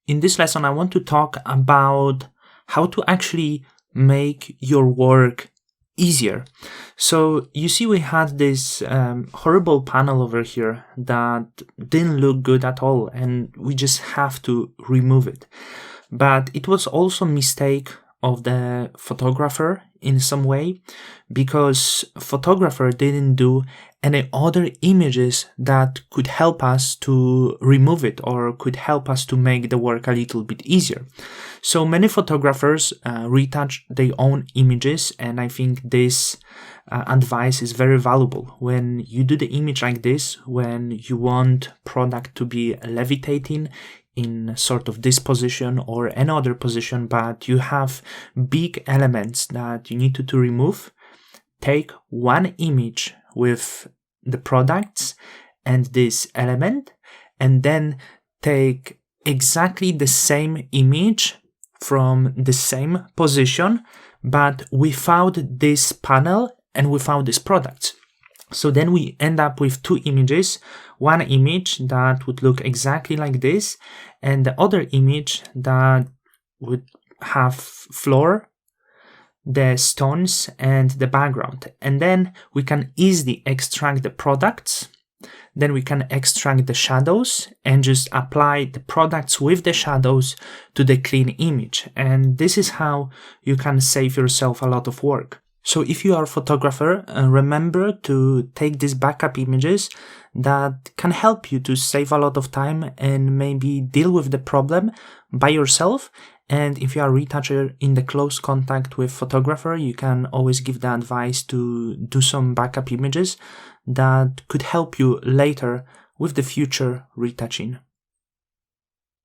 in this lesson, I want to talk about how to actually make your work easier. So you see we had this horrible panel over here that didn't look good at all, and we just have to remove it. But it was also a mistake of the photographer in some way, because photographer didn't do any other images that could help us to remove it or could help us to make the work a little bit easier. So many photographers retouch their own images, and I think this advice is very valuable. When you do the image like this, when you want product to be levitating in sort of this position or any other position, but you have big elements that you need to remove, take one image with the products and this element, and then take exactly the same image from the same position, but without this panel and without these products. So then we end up with two images, one image that would look exactly like this, and the other image that would have floor, the stones, and the background. And then we can easily extract the products. Then we can extract the shadows and just apply the products with the shadows to the clean image. And this is how you can save yourself a lot of work. So if you are a photographer, remember to take these backup images that can help you to save a lot of time and maybe deal with the problem by yourself. And if you are a retoucher in the close contact with photographer, you can always give the advice to do some backup images that could help you later with the future retouching.